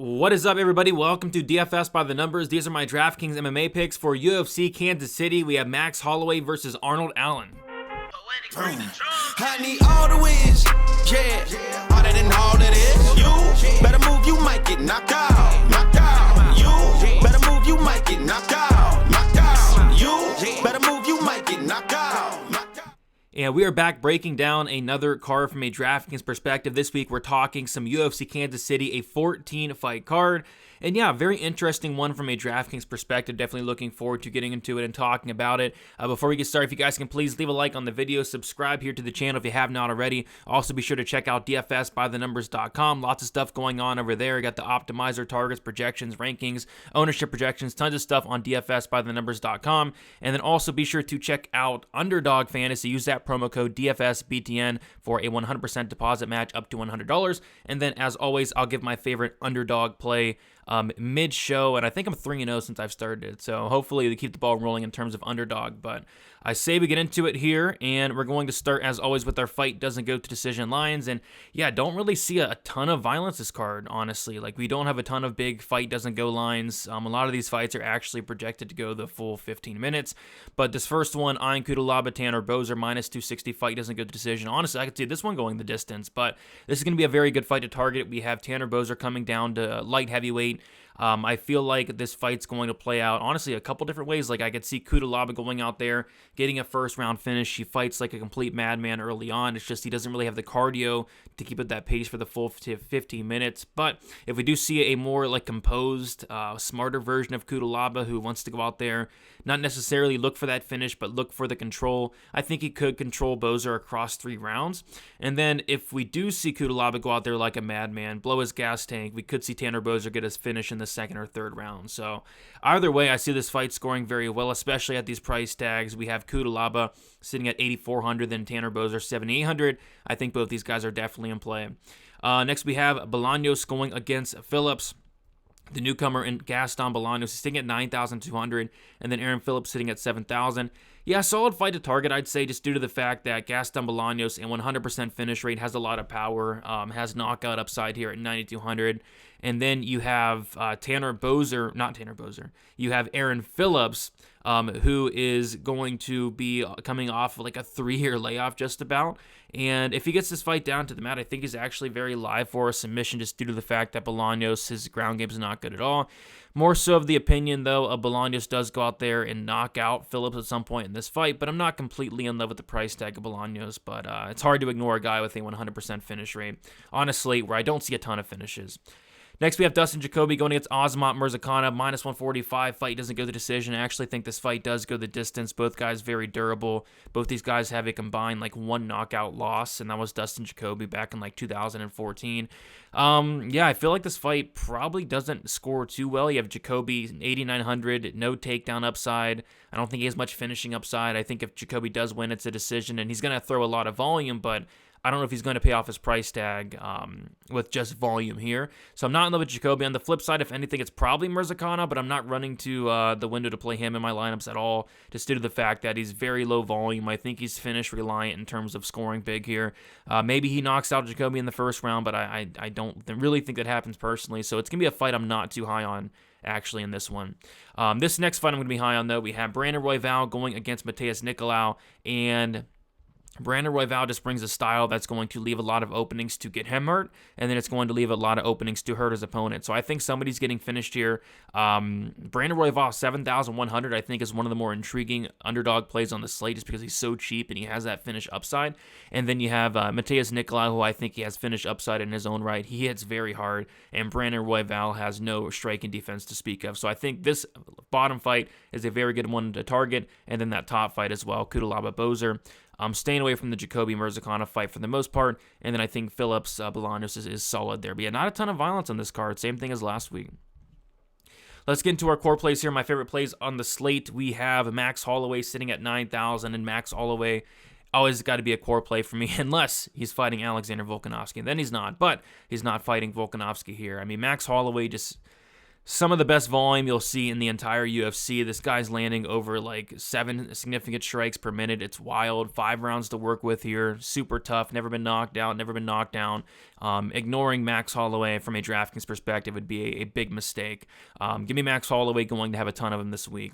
What is up, everybody? Welcome to DFS by the Numbers. These are my Draftkings MMA picks for UFC Kansas City. We have Max Holloway versus Arnold Allen. I need all the wins, yeah. Harder than all of this. You better move, you might get knocked out. Knocked out. You better move, you might get knocked out. Knocked out. You better move, you might get knocked out. Knocked out. And we are back breaking down another card from a DraftKings perspective. This week we're talking some UFC Kansas City, a 14-fight card. And yeah, very interesting one from a DraftKings perspective. Definitely looking forward to getting into it and talking about it. Before we get started, if you guys can please leave a like on the video, subscribe here to the channel if you have not already. Also, be sure to check out dfsbythenumbers.com. Lots of stuff going on over there. You got the optimizer, targets, projections, rankings, ownership projections, tons of stuff on dfsbythenumbers.com. And then also be sure to check out Underdog Fantasy. Use that promo code DFSBTN for a 100% deposit match up to $100. And then, as always, I'll give my favorite underdog play mid-show, and I think I'm 3-0 since I've started it, so hopefully they keep the ball rolling in terms of underdog. But I say we get into it here, and we're going to start, as always, with our fight doesn't go to decision lines. And yeah, don't really see a ton of violence this card, honestly. Like, we don't have a ton of big fight doesn't go lines. A lot of these fights are actually projected to go the full 15 minutes, but this first one, Ian Cutelaba, Tanner Boser, minus 260, fight doesn't go to decision. Honestly, I could see this one going the distance, but this is going to be a very good fight to target. We have Tanner Boser coming down to light heavyweight. I feel like this fight's going to play out, honestly, a couple different ways. Like, I could see Cutelaba going out there, getting a first-round finish. He fights like a complete madman early on. It's just he doesn't really have the cardio to keep at that pace for the full 15 minutes. But if we do see a more, like, composed, smarter version of Cutelaba who wants to go out there, not necessarily look for that finish, but look for the control, I think he could control Boser across 3 rounds. And then if we do see Cutelaba go out there like a madman, blow his gas tank, we could see Tanner Boser get his finish in the second or third round. So either way, I see this fight scoring very well, especially at these price tags. We have Cutelaba sitting at 8,400, then Tanner Boser 7,800. I think both these guys are definitely in play. Next, we have Bolaños going against Phillips. The newcomer in Gaston Bolaños is sitting at 9,200, and then Aaron Phillips sitting at 7,000. Yeah, solid fight to target, I'd say, just due to the fact that Gaston Bolaños and 100% finish rate has a lot of power, has knockout upside here at 9,200. And then you have Tanner Boser, not Tanner Boser, you have Aaron Phillips, who is going to be coming off like a 3-year layoff just about. And if he gets this fight down to the mat, I think he's actually very live for a submission just due to the fact that Bolaños, his ground game is not good at all. More so of the opinion, though, of Bolaños does go out there and knock out Phillips at some point in this fight, but I'm not completely in love with the price tag of Bolaños, but it's hard to ignore a guy with a 100% finish rate, honestly, where I don't see a ton of finishes. Next, we have Dustin Jacoby going against Osmat Mirzakhanov, minus 145. Fight doesn't go the decision. I actually think this fight does go the distance. Both guys very durable. Both these guys have a combined like 1 knockout loss, and that was Dustin Jacoby back in like 2014. Yeah, I feel like this fight probably doesn't score too well. You have Jacoby 8,900, no takedown upside. I don't think he has much finishing upside. I think if Jacoby does win, it's a decision, and he's going to throw a lot of volume, but I don't know if he's going to pay off his price tag with just volume here. So I'm not in love with Jacoby. On the flip side, if anything, it's probably Mirzakhanov, but I'm not running to the window to play him in my lineups at all, just due to the fact that he's very low volume. I think he's finish reliant in terms of scoring big here. Maybe he knocks out Jacoby in the first round, but I don't really think that happens personally. So it's going to be a fight I'm not too high on, actually, in this one. This next fight I'm going to be high on, though. We have Brandon Royval going against Matheus Nicolau, and Brandon Royval just brings a style that's going to leave a lot of openings to get him hurt, and then it's going to leave a lot of openings to hurt his opponent. So I think somebody's getting finished here. Brandon Royval, 7,100, I think is one of the more intriguing underdog plays on the slate just because he's so cheap and he has that finish upside. And then you have Matheus Nicolau, who I think he has finish upside in his own right. He hits very hard, and Brandon Royval has no striking defense to speak of. So I think this bottom fight is a very good one to target, and then that top fight as well, Cutelaba Boser. I'm staying away from the Jacoby Mirzakhanov fight for the most part, and then I think Phillips Bolaños is solid there. But yeah, not a ton of violence on this card, same thing as last week. Let's get into our core plays here. My favorite plays on the slate, we have Max Holloway sitting at 9,000, and Max Holloway always got to be a core play for me, unless he's fighting Alexander Volkanovski, and then he's not, but he's not fighting Volkanovski here. I mean, Max Holloway just some of the best volume you'll see in the entire UFC. This guy's landing over like 7 significant strikes per minute. It's wild. 5 rounds to work with here. Super tough. Never been knocked out. Never been knocked down. Ignoring Max Holloway from a DraftKings perspective would be a big mistake. Give me Max Holloway, going to have a ton of him this week.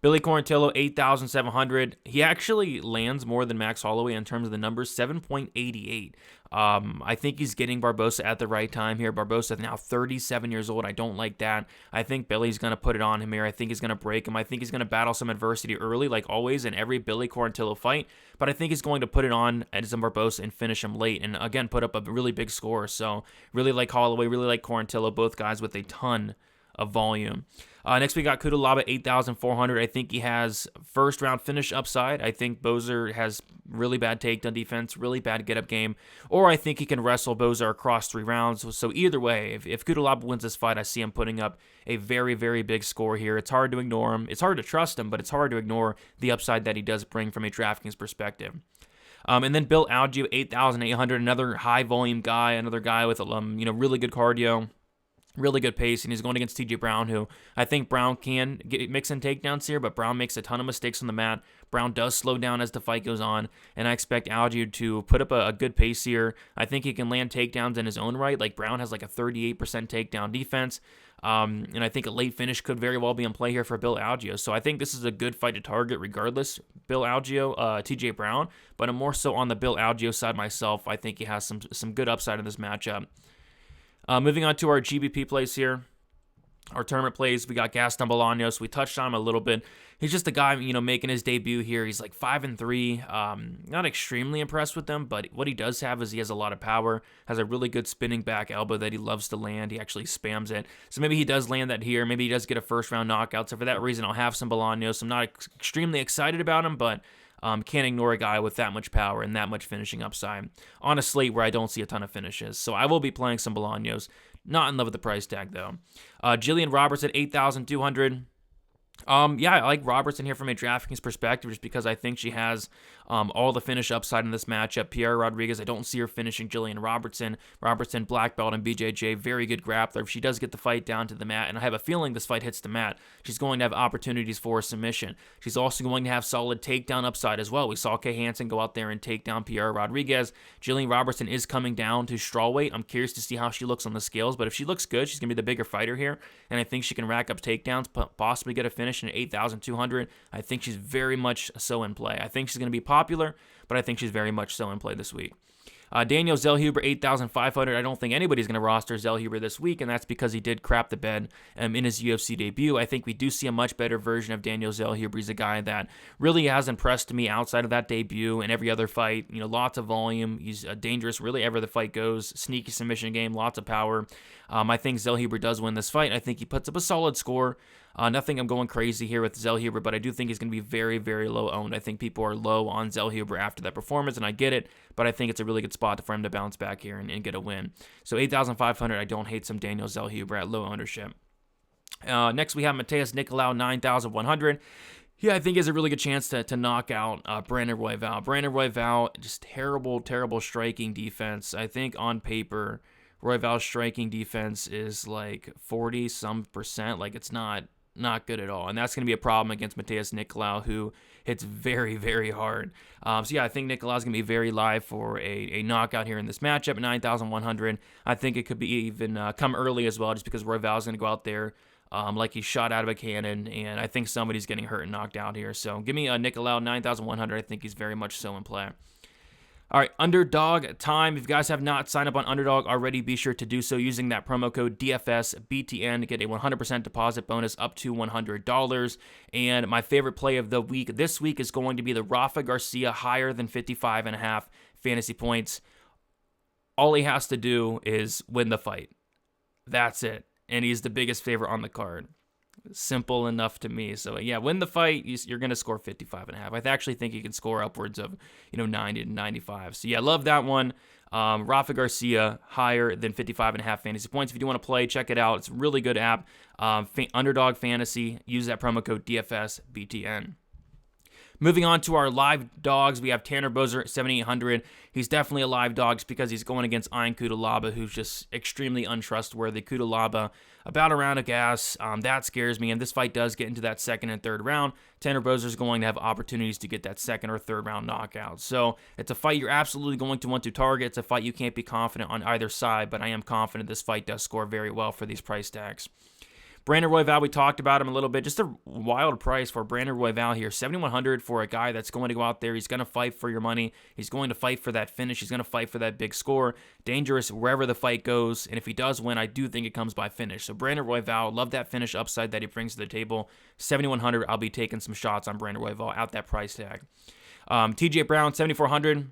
Billy Quarantillo, 8,700. He actually lands more than Max Holloway in terms of the numbers, 7.88. I think he's getting Barbosa at the right time here. Barbosa now 37 years old. I don't like that. I think Billy's going to put it on him here. I think he's going to break him. I think he's going to battle some adversity early, like always in every Billy Quarantillo fight. But I think he's going to put it on Edson Barbosa and finish him late. And again, put up a really big score. So really like Holloway, really like Quarantillo, both guys with a ton of volume. Next we got Kudalaba, 8,400. I think he has first round finish upside. I think Boser has really bad takedown defense, really bad get up game, or I think he can wrestle Boser across 3 rounds. So either way, if Kudalaba wins this fight, I see him putting up a very, very big score here. It's hard to ignore him. It's hard to trust him, but it's hard to ignore the upside that he does bring from a DraftKings perspective. And then Bill Algeo, 8,800, another high volume guy, another guy with really good cardio. Really good pace, and he's going against TJ Brown, who I think Brown can mix in takedowns here, but Brown makes a ton of mistakes on the mat. Brown does slow down as the fight goes on, and I expect Algeo to put up a good pace here. I think he can land takedowns in his own right. Like Brown has like a 38% takedown defense, and I think a late finish could very well be in play here for Bill Algeo. So I think this is a good fight to target regardless. Bill Algeo, TJ Brown, but I'm more so on the Bill Algeo side myself. I think he has some good upside in this matchup. Moving on to our GPP plays here, our tournament plays, we got Gaston Bolaños. We touched on him a little bit. He's just a guy, making his debut here. He's like 5-3. Not extremely impressed with him, but what he does have is he has a lot of power, has a really good spinning back elbow that he loves to land. He actually spams it. So maybe he does land that here. Maybe he does get a first-round knockout. So for that reason, I'll have some Bolaños. I'm not extremely excited about him, but can't ignore a guy with that much power and that much finishing upside on a slate where I don't see a ton of finishes. So I will be playing some Bolaños. Not in love with the price tag, though. Jillian Robertson, 8,200. Yeah, I like Robertson here from a DraftKings perspective just because I think she has all the finish upside in this matchup. Pierre Rodriguez, I don't see her finishing Jillian Robertson. Robertson, black belt in BJJ, very good grappler. If she does get the fight down to the mat, and I have a feeling this fight hits the mat, she's going to have opportunities for a submission. She's also going to have solid takedown upside as well. We saw Kay Hansen go out there and take down Pierre Rodriguez. Jillian Robertson is coming down to strawweight. I'm curious to see how she looks on the scales, but if she looks good, she's going to be the bigger fighter here, and I think she can rack up takedowns, possibly get a finish in 8,200. I think she's very much so in play. I think she's going to be popular, but I think she's very much so in play this week. Daniel Zellhuber, 8,500. I don't think anybody's going to roster Zellhuber this week, and that's because he did crap the bed in his UFC debut. I think we do see a much better version of Daniel Zellhuber. He's a guy that really has impressed me outside of that debut and every other fight. Lots of volume. He's dangerous really ever the fight goes. Sneaky submission game, lots of power. I think Zellhuber does win this fight. I think he puts up a solid score. Nothing I'm going crazy here with Zellhuber, but I do think he's going to be very, very low owned. I think people are low on Zellhuber after that performance, and I get it, but I think it's a really good spot for him to bounce back here and get a win. So 8,500, I don't hate some Daniel Zellhuber at low ownership. Next, we have Mateus Nicolau, 9,100. Yeah, I think he has a really good chance to knock out Brandon Royval. Brandon Royval, just terrible, terrible striking defense. I think on paper, Royval's striking defense is like 40-some%. Like, it's not good at all. And that's going to be a problem against Mateus Nicolau, who hits very, very hard. So yeah, I think Nicolau's going to be very live for a knockout here in this matchup at 9,100. I think it could be even come early as well, just because Royval's going to go out there like he's shot out of a cannon, and I think somebody's getting hurt and knocked out here. So give me Nicolau, 9,100. I think he's very much so in play. All right, Underdog time. If you guys have not signed up on Underdog already, be sure to do so using that promo code DFSBTN to get a 100% deposit bonus up to $100. And my favorite play of the week this week is going to be the Rafa Garcia higher than 55.5 fantasy points. All he has to do is win the fight. That's it. And he's the biggest favorite on the card. Simple enough to me. So yeah, win the fight, you're going to score 55.5. I actually think you can score upwards of 90 to 95. So yeah, love that one. Rafa Garcia higher than 55.5 fantasy points. If you do want to play, check it out. It's a really good app. Underdog Fantasy. Use that promo code DFSBTN. Moving on to our live dogs, we have Tanner Boser at 7,800. He's definitely a live dog just because he's going against Ian Kudalaba, who's just extremely untrustworthy. Kudalaba, about a round of gas, that scares me. And this fight does get into that second and third round. Tanner Boser is going to have opportunities to get that second or third round knockout. So it's a fight you're absolutely going to want to target. It's a fight you can't be confident on either side, but I am confident this fight does score very well for these price tags. Brandon Royval, we talked about him a little bit. Just a wild price for Brandon Royval here. 7,100 for a guy that's going to go out there. He's going to fight for your money. He's going to fight for that finish. He's going to fight for that big score. Dangerous wherever the fight goes. And if he does win, I do think it comes by finish. So Brandon Royval, love that finish upside that he brings to the table. 7,100, I'll be taking some shots on Brandon Royval at that price tag. TJ Brown, 7,400.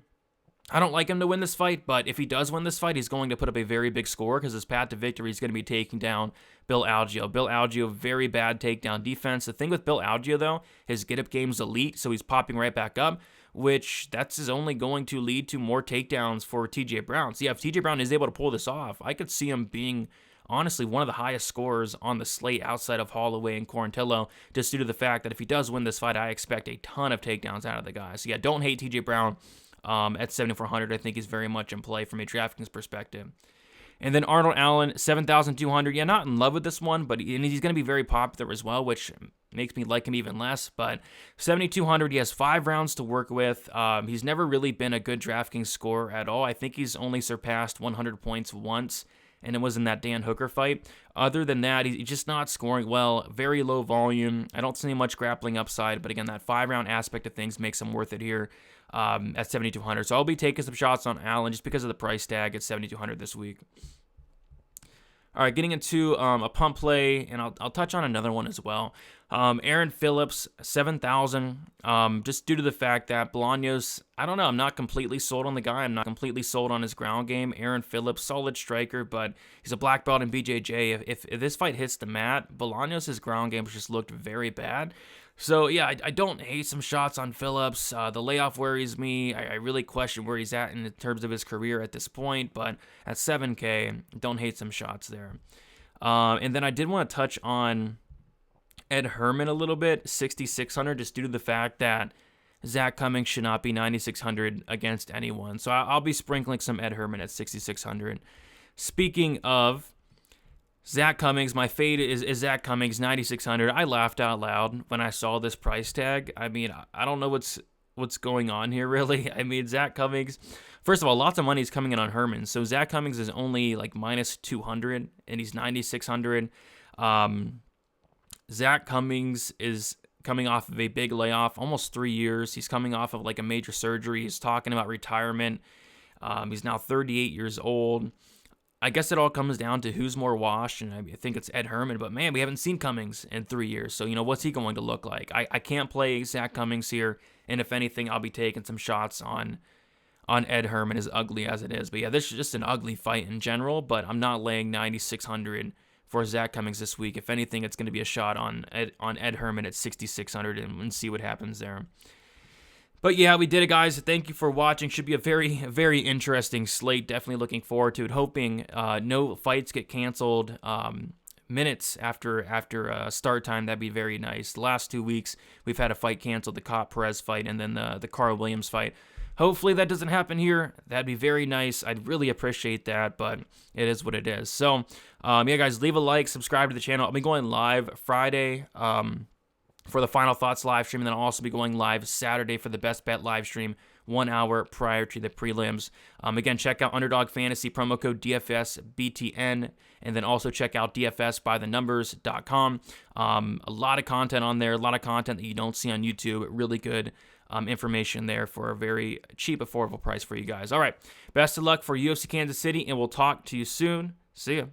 I don't like him to win this fight, but if he does win this fight, he's going to put up a very big score because his path to victory is going to be taking down Bill Algeo. Bill Algeo, very bad takedown defense. The thing with Bill Algeo, though, his get-up game's elite, so he's popping right back up, which is only going to lead to more takedowns for TJ Brown. So yeah, if TJ Brown is able to pull this off, I could see him being honestly one of the highest scorers on the slate outside of Holloway and Quarantillo, just due to the fact that if he does win this fight, I expect a ton of takedowns out of the guy. So yeah, don't hate TJ Brown. At 7,400, I think he's very much in play from a DraftKings perspective. And then Arnold Allen, 7,200. Yeah, not in love with this one, but he's going to be very popular as well, which makes me like him even less. But 7,200, he has 5 rounds to work with. He's never really been a good DraftKings scorer at all. I think he's only surpassed 100 points once, and it was in that Dan Hooker fight. Other than that, he's just not scoring well. Very low volume. I don't see much grappling upside, but again, that 5-round aspect of things makes him worth it here at 7,200. So I'll be taking some shots on Allen just because of the price tag at 7,200 this week. All right, getting into a pump play, and I'll touch on another one as well. Aaron Phillips, 7,000, just due to the fact that Bolaños, I don't know, I'm not completely sold on the guy. I'm not completely sold on his ground game. Aaron Phillips, solid striker, but he's a black belt in BJJ. If this fight hits the mat, Bolaños' ground game just looked very bad. So, yeah, I don't hate some shots on Phillips. The layoff worries me. I really question where he's at in terms of his career at this point, but at 7K, don't hate some shots there. And then I did want to touch on Ed Herman a little bit, 6,600, just due to the fact that Zach Cummings should not be 9,600 against anyone. So I'll be sprinkling some Ed Herman at 6,600. Speaking of Zach Cummings, my fade is Zach Cummings, 9,600. I laughed out loud when I saw this price tag. I mean, I don't know what's going on here, really. I mean, Zach Cummings, first of all, lots of money is coming in on Herman. So Zach Cummings is only like minus 200, and he's 9,600. Zach Cummings is coming off of a big layoff, almost 3 years. He's coming off of like a major surgery. He's talking about retirement. He's now 38 years old. I guess it all comes down to who's more washed, and I think it's Ed Herman. But, man, we haven't seen Cummings in 3 years. So, what's he going to look like? I can't play Zach Cummings here, and if anything, I'll be taking some shots on Ed Herman, as ugly as it is. But, yeah, this is just an ugly fight in general, but I'm not laying 9,600 for Zach Cummings this week. If anything, it's going to be a shot on Ed Herman at 6,600 and see what happens there. But yeah, we did it, guys. Thank you for watching. Should be a very, very interesting slate. Definitely looking forward to it. Hoping no fights get canceled minutes after start time. That'd be very nice. The last 2 weeks, we've had a fight canceled, the Cop Perez fight and then the Carl Williams fight. Hopefully that doesn't happen here. That'd be very nice. I'd really appreciate that, but it is what it is. So, yeah, guys, leave a like, subscribe to the channel. I'll be going live Friday for the Final Thoughts live stream, and then I'll also be going live Saturday for the Best Bet live stream 1 hour prior to the prelims. Again, check out Underdog Fantasy, promo code DFSBTN, and then also check out DFSbythenumbers.com. A lot of content on there, a lot of content that you don't see on YouTube. Really good information there for a very cheap, affordable price for you guys. All right, best of luck for UFC Kansas City, and we'll talk to you soon. See ya.